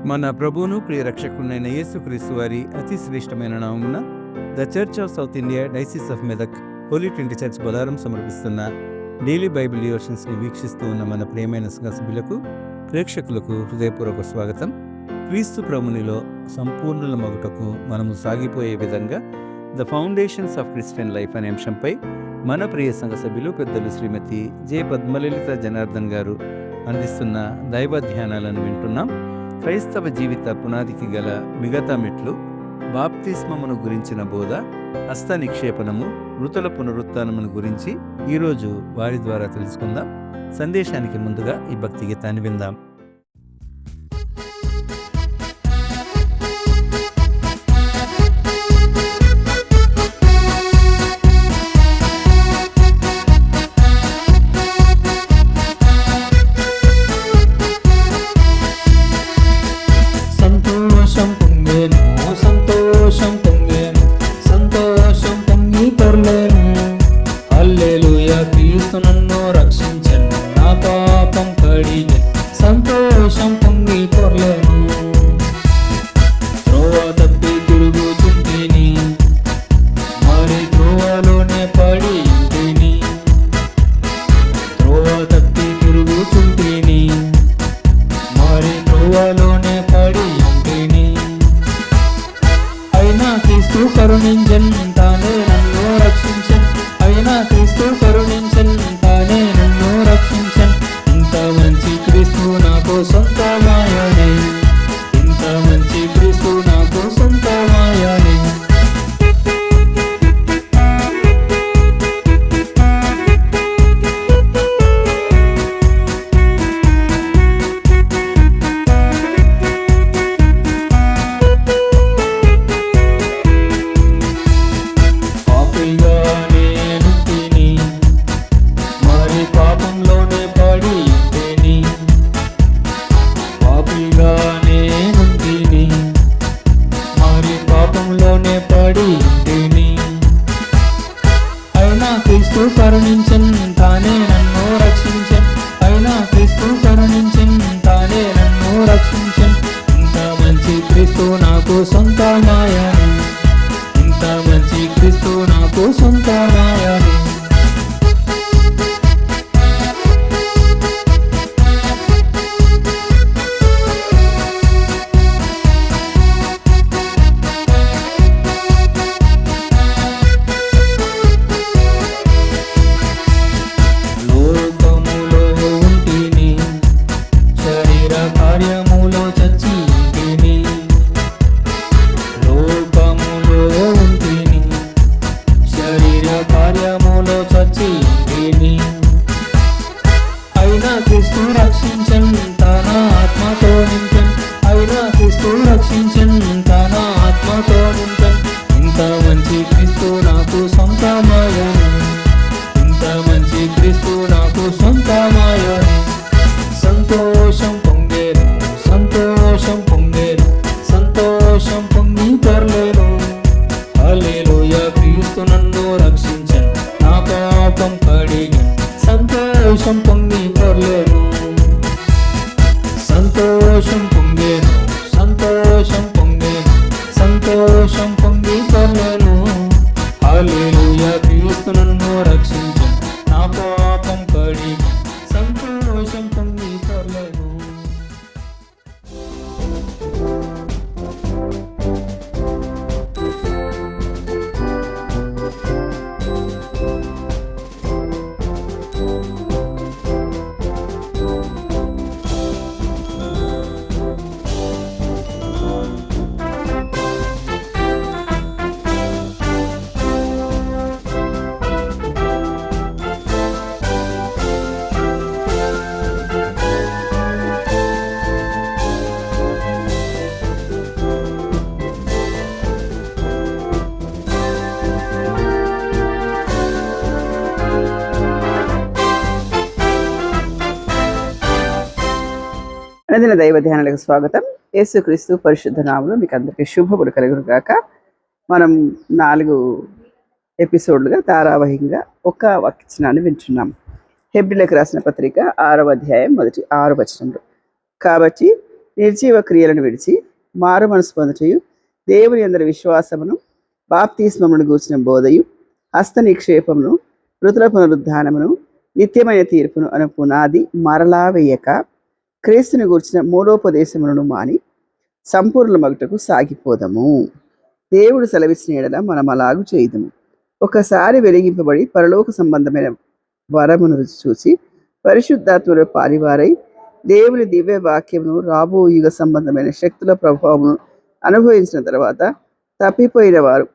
మన ప్రభువును ప్రియ రక్షకునైన యేసుక్రీస్తు వారి అతి శ్రేష్టమైన నామమున the church of south India diocese of Medak holy trinity church Bolarum సమర్పిస్తున్న డైలీ బైబిల్ డివోషన్స్ని వీక్షిస్తూ ఉన్న మన ప్రియమైన సంఘ సభ్యులకు ప్రేక్షకులకు హృదయపూర్వక స్వాగతం. క్రీస్తు ప్రభునిలో సంపూర్ణుల మగుటకు మనము సాగిపోయే విధంగా the foundations of Christian life అనే అంశంపై మన ప్రియ సంఘ సభ్యులు పెద్దలు శ్రీమతి జె పద్మలలిత జనార్దన్ గారు అందిస్తున్న దైవ ధ్యానాలను వింటున్నాం. క్రైస్తవ జీవిత పునాదికి గల మిగతా మెట్లు, బాప్తిస్మమును గురించిన బోధ, హస్త నిక్షేపణము, మృతుల పునరుత్థానమును గురించి ఈరోజు వారి ద్వారా తెలుసుకుందాం. సందేశానికి ముందుగా ఈ భక్తి గీతాన్ని విందాం. అనుదిన దైవ ధ్యానాలకు స్వాగతం. యేసుక్రీస్తు పరిశుద్ధ నామములో మీకు అందరికీ శుభములు కలుగును గాక. మనం 4 ఎపిసోడ్లుగా ధారావాహికంగా ఒక వచనాన్ని వింటున్నాం. హెబ్రీయులకు రాసిన పత్రిక 6వ అధ్యాయం మొదటి 6 వచనంలో, కాబట్టి నిర్జీవ క్రియలను విడిచి మారు మనసు పొందుటయు, దేవుని అందరి విశ్వాసమును, బాప్తిస్మమును గూర్చిన బోధయు, హస్త నిక్షేపమును, మృతుల పునరుద్ధానమును, నిత్యమైన తీర్పును అను పునాది మరలా వేయక, క్రీస్తుని గూర్చిన మూడోపదేశములను మాని సంపూర్ణ మగుటకు సాగిపోదము. దేవుడు సెలవిచ్చిన ఎడల మనం అలాగు చేయుదుము. ఒకసారి వెలిగింపబడి పరలోక సంబంధమైన వరమును రుచి చూసి పరిశుద్ధాత్మలో పారివారై దేవుని దివ్య వాక్యమును, రాబో యుగ సంబంధమైన శక్తుల ప్రభావమును అనుభవించిన తర్వాత తప్పిపోయిన వారు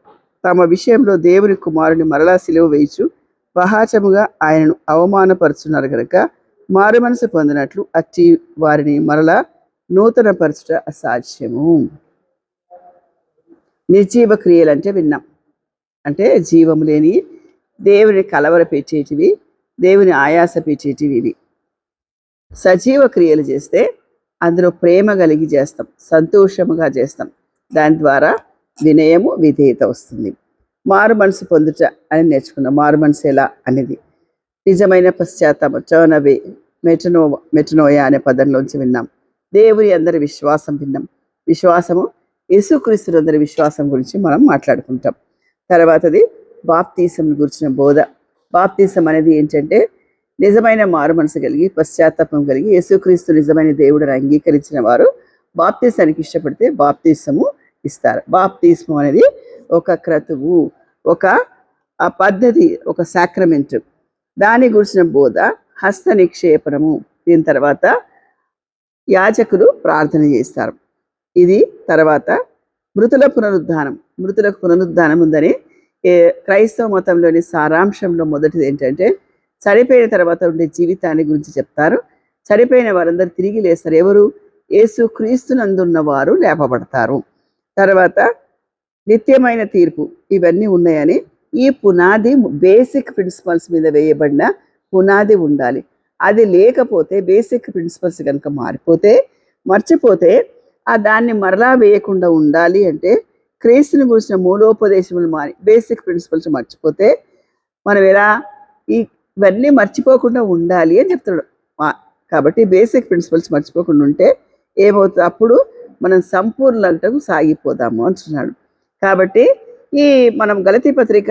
తమ విషయంలో దేవుని కుమారుని మరలా సిలువ వేయచు పహాచముగా ఆయనను అవమానపరుచున్నారు కనుక మారు మనసు పొందినట్లు అట్టి వారిని మరలా నూతన పరచుట అసాధ్యము. నిర్జీవ క్రియలంటే విన్నాం. అంటే జీవము లేని, దేవుని కలవరపెట్టేటివి, దేవుని ఆయాస పెట్టేటివి ఇవి. సజీవ క్రియలు చేస్తే అందులో ప్రేమ కలిగి చేస్తాం, సంతోషముగా చేస్తాం. దాని ద్వారా వినయము, విధేయత వస్తుంది. మారు మనసు పొందుట అని నేర్చుకున్నాం. మారు మనసు ఎలా అనేది నిజమైన పశ్చాత్తాపం, చోనవే మెటనోయ అనే పదంలోంచి విన్నాం. దేవుని అందరి విశ్వాసం విన్నాం. విశ్వాసము యేసుక్రీస్తు అందరి విశ్వాసం గురించి మనం మాట్లాడుకుంటాం. తర్వాతది బాప్తీసం గురించిన బోధ. బాప్తీసం అనేది ఏంటంటే నిజమైన మారు మనసు కలిగి, పశ్చాత్తాపం కలిగి, యేసుక్రీస్తు నిజమైన దేవుడిని అంగీకరించిన వారు బాప్తీసానికి ఇష్టపడితే బాప్తీసము ఇస్తారు. బాప్తీసం అనేది ఒక క్రతువు, ఒక పద్ధతి, ఒక సాక్రమెంట్. దాని గురించిన బోధ హస్త నిక్షేపణము. దీని తర్వాత యాజకులు ప్రార్థన చేస్తారు. ఇది తర్వాత మృతుల పునరుద్ధానం. మృతులకు పునరుద్ధానం ఉందని క్రైస్తవ మతంలోని సారాంశంలో మొదటిది ఏంటంటే చనిపోయిన తర్వాత ఉండే జీవితాన్ని గురించి చెప్తారు. చనిపోయిన వారందరూ తిరిగి లేస్తారు. ఎవరు? యేసు క్రీస్తునందున్న వారు లేపబడతారు. తర్వాత నిత్యమైన తీర్పు. ఇవన్నీ ఉన్నాయని ఈ పునాది బేసిక్ ప్రిన్సిపల్స్ మీద వేయబడిన పునాది ఉండాలి. అది లేకపోతే, బేసిక్ ప్రిన్సిపల్స్ కనుక మర్చిపోతే దాన్ని మరలా వేయకుండా ఉండాలి అంటే క్రీస్తుని గురించిన మూడోపదేశములు మాని బేసిక్ ప్రిన్సిపల్స్ మర్చిపోతే మనం ఎలా ఇవన్నీ మర్చిపోకుండా ఉండాలి అని చెప్తున్నాడు. కాబట్టి బేసిక్ ప్రిన్సిపల్స్ మర్చిపోకుండా ఉంటే ఏమవుతుంది? అప్పుడు మనం సంపూర్ణతకు సాగిపోదాము అంటున్నాడు. కాబట్టి మనం గలతీ పత్రిక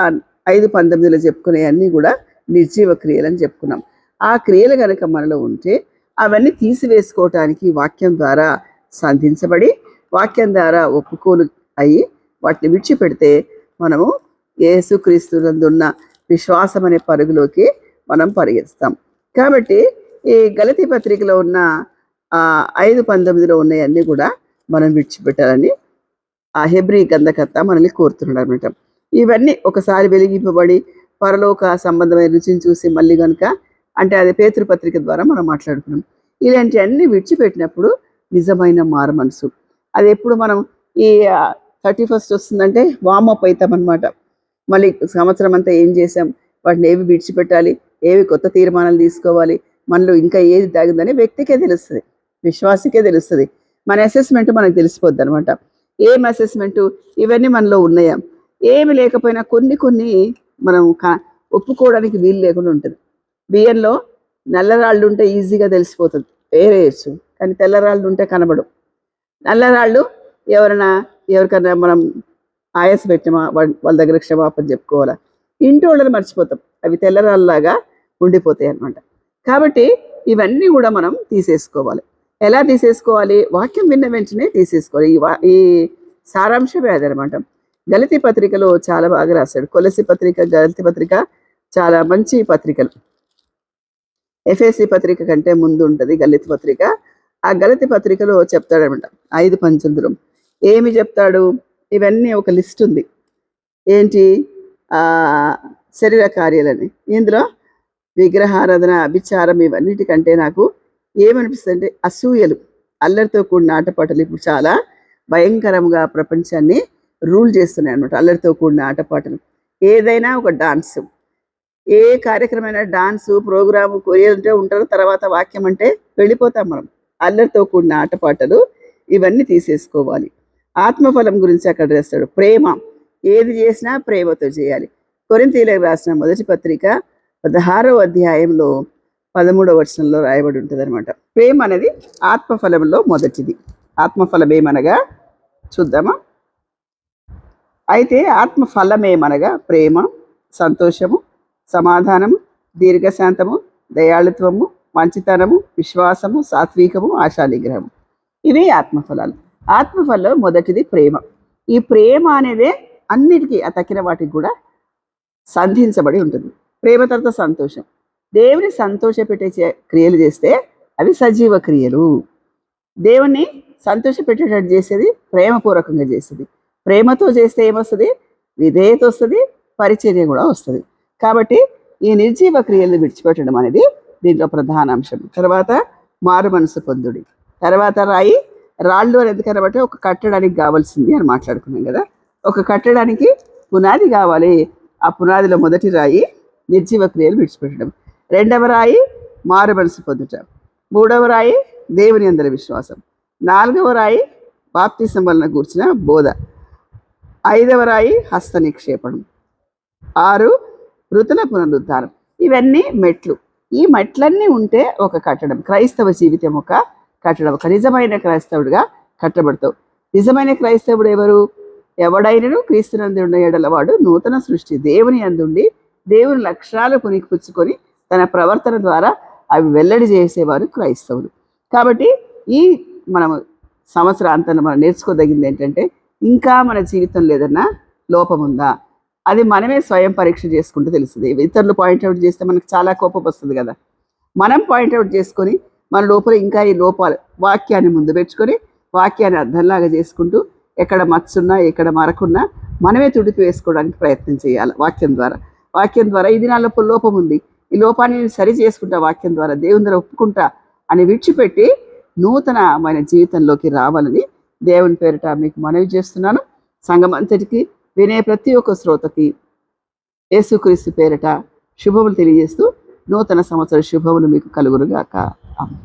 5:19 చెప్పుకునే అన్నీ కూడా నిర్జీవ క్రియలు అని చెప్పుకున్నాం. ఆ క్రియలు కనుక మనలో ఉంటే అవన్నీ తీసివేసుకోవటానికి వాక్యం ద్వారా సంధించబడి, వాక్యం ద్వారా ఒప్పుకోలు అయ్యి వాటిని విడిచిపెడితే మనము యేసుక్రీస్తునందున్న విశ్వాసం అనే పరుగులోకి మనం పరిగెత్తాం. కాబట్టి ఈ గలతీ పత్రికలో ఉన్న 5:19 ఉన్నాయన్నీ కూడా మనం విడిచిపెట్టాలని ఆ హెబ్రీ గ్రంథకర్త మనల్ని కోరుతున్నాడు అనమాట. ఇవన్నీ ఒకసారి వెలిగింపబడి పరలోక సంబంధమైన రుచిని చూసి మళ్ళీ కనుక అంటే అది పేతురు పత్రిక ద్వారా మనం మాట్లాడుకున్నాం. ఇలాంటి అన్ని విడిచిపెట్టినప్పుడు నిజమైన మారు మనసు. అది ఎప్పుడు మనం ఈ 31st వస్తుందంటే వామప్ అవుతాం అనమాట. మళ్ళీ సంవత్సరం అంతా ఏం చేసాం, వాటిని ఏవి విడిచిపెట్టాలి, ఏవి కొత్త తీర్మానాలు తీసుకోవాలి, మనలో ఇంకా ఏది దాగిందని వ్యక్తికే తెలుస్తుంది, విశ్వాసికే తెలుస్తుంది. మన అసెస్మెంట్ మనకు తెలిసిపోద్ది అనమాట. ఏం అసెస్మెంటు? ఇవన్నీ మనలో ఉన్నాయా? ఏమి లేకపోయినా కొన్ని మనం ఒప్పుకోవడానికి వీలు లేకుండా ఉంటుంది. బియ్యంలో నల్లరాళ్ళు ఉంటే ఈజీగా తెలిసిపోతుంది, వేరేయచ్చు. కానీ తెల్లరాళ్ళు ఉంటే కనబడు. నల్లరాళ్ళు ఎవరికైనా మనం ఆయాస పెట్టామా వాళ్ళ దగ్గర క్షమాపణ చెప్పుకోవాలా, ఇంటి వాళ్ళని మర్చిపోతాం, అవి తెల్లరాళ్ళలాగా ఉండిపోతాయి అన్నమాట. కాబట్టి ఇవన్నీ కూడా మనం తీసేసుకోవాలి. ఎలా తీసేసుకోవాలి? వాక్యం విన్న వెంటనే తీసేసుకోవాలి. ఈ సారాంశమే అదనమాట. గలతీ పత్రికలో చాలా బాగా రాశాడు. కొలసి పత్రిక, గలతీ పత్రిక చాలా మంచి పత్రికలు. ఎఫెసీ పత్రిక కంటే ముందు ఉంటుంది గలతీ పత్రిక. ఆ గలతీ పత్రికలో చెప్తాడనమాట 5:19 ఏమి చెప్తాడు? ఇవన్నీ ఒక లిస్ట్ ఉంది. ఏంటి? శరీర కార్యాలని. ఇందులో విగ్రహారాధన, అభిచారం ఇవన్నిటికంటే నాకు ఏమనిపిస్తుంది అంటే అసూయలు, అల్లరితో కూడిన ఆటపాటలు ఇప్పుడు చాలా భయంకరంగా ప్రపంచాన్ని రూల్ చేస్తున్నాయి అనమాట. అల్లరితో కూడిన ఆటపాటలు. ఏదైనా ఒక డాన్స్, ఏ కార్యక్రమమైన డాన్సు ప్రోగ్రాము కొరియాలంటే ఉంటారు, తర్వాత వాక్యం అంటే వెళ్ళిపోతాం మనం. అల్లరితో కూడిన ఆటపాటలు ఇవన్నీ తీసేసుకోవాలి. ఆత్మఫలం గురించి అక్కడ రాస్తాడు. ప్రేమ, ఏది చేసినా ప్రేమతో చేయాలి. కొరింథీయులకు రాసిన మొదటి పత్రిక 16వ అధ్యాయంలో 13వ వచనంలో రాయబడి ఉంటుంది అనమాట. ప్రేమ అనేది ఆత్మఫలంలో మొదటిది. ఆత్మఫలం ఏమనగా చూద్దామా? అయితే ఆత్మఫలం ఏమనగా ప్రేమ, సంతోషము, సమాధానము, దీర్ఘశాంతము, దయాళుత్వము, మంచితనము, విశ్వాసము, సాత్వికము, ఆశానిగ్రహము. ఇవే ఆత్మఫలాలు. ఆత్మఫలంలో మొదటిది ప్రేమ. ఈ ప్రేమ అనేదే అన్నిటికీ ఆ తక్కిన వాటికి కూడా సంధించబడి ఉంటుంది. ప్రేమ తర్వాత సంతోషం. దేవుని సంతోషపెట్టే క్రియలు చేస్తే అవి సజీవ క్రియలు. దేవుణ్ణి సంతోషపెట్టేటట్టు చేసేది ప్రేమపూర్వకంగా చేస్తుంది. ప్రేమతో చేస్తే ఏమొస్తుంది? విధేయత వస్తుంది, పరిచర్య కూడా వస్తుంది. కాబట్టి ఈ నిర్జీవ క్రియలను విడిచిపెట్టడం అనేది దీంట్లో ప్రధాన అంశం. తర్వాత మారు మనసు పొందుడి. తర్వాత రాళ్ళు అని ఎందుకనబట్టే ఒక కట్టడానికి కావాల్సింది అని మాట్లాడుకున్నాం కదా. ఒక కట్టడానికి పునాది కావాలి. ఆ పునాదిలో మొదటి రాయి నిర్జీవ క్రియలు విడిచిపెట్టడం, రెండవ రాయి మారు మనసు పొందుట, మూడవ రాయి దేవుని అందరి విశ్వాసం, నాలుగవ రాయి బాప్తిసం వలన కూర్చిన బోధ, ఐదవ రాయి హస్త నిక్షేపణం, 6 మృతుల పునరుద్ధారం. ఇవన్నీ మెట్లు. ఈ మెట్లన్నీ ఉంటే ఒక కట్టడం. క్రైస్తవ జీవితం ఒక కట్టడం. ఒక నిజమైన క్రైస్తవుడిగా కట్టబడతావు. నిజమైన క్రైస్తవుడు ఎవరు? ఎవడైనను క్రీస్తునందు ఉన్న ఎడల వాడు నూతన సృష్టి. దేవుని అందుండి దేవుని లక్షణాలు పుణికిపుచ్చుకొని తన ప్రవర్తన ద్వారా అవి వెల్లడి చేసేవారు క్రైస్తవులు. కాబట్టి ఈ మనం సంవత్సరాంతంలో మనం నేర్చుకోదగింది ఏంటంటే, ఇంకా మన జీవితంలో ఏదన్నా లోపం ఉందా, అది మనమే స్వయం పరీక్ష చేసుకుంటూ తెలుస్తుంది. ఇతరులు పాయింట్అవుట్ చేస్తే మనకు చాలా కోపం వస్తుంది కదా. మనం పాయింట్అవుట్ చేసుకొని మన లోపల ఇంకా ఈ లోపాలు వాక్యాన్ని ముందు పెట్టుకొని వాక్యాన్ని అర్థంలాగా చేసుకుంటూ ఎక్కడ మచ్చున్నా ఎక్కడ మరకున్నా మనమే తుడిపి వేసుకోవడానికి ప్రయత్నం చేయాలి వాక్యం ద్వారా. వాక్యం ద్వారా ఈ దినాల్లో లోపం ఉంది, ఈ లోపాన్ని నేను సరి చేసుకుంటా, వాక్యం ద్వారా దేవుని ద్వారా ఒప్పుకుంటా అని విడిచిపెట్టి నూతనమైన జీవితంలోకి రావాలని దేవుని పేరిట మీకు మనవి చేస్తున్నాను. సంఘం అంతటికి వినే ప్రతి ఒక్క శ్రోతకి యేసుక్రీస్తు పేరిట శుభములు తెలియజేస్తూ నూతన సంవత్సర శుభములు మీకు కలుగురుగాక. ఆమేన్.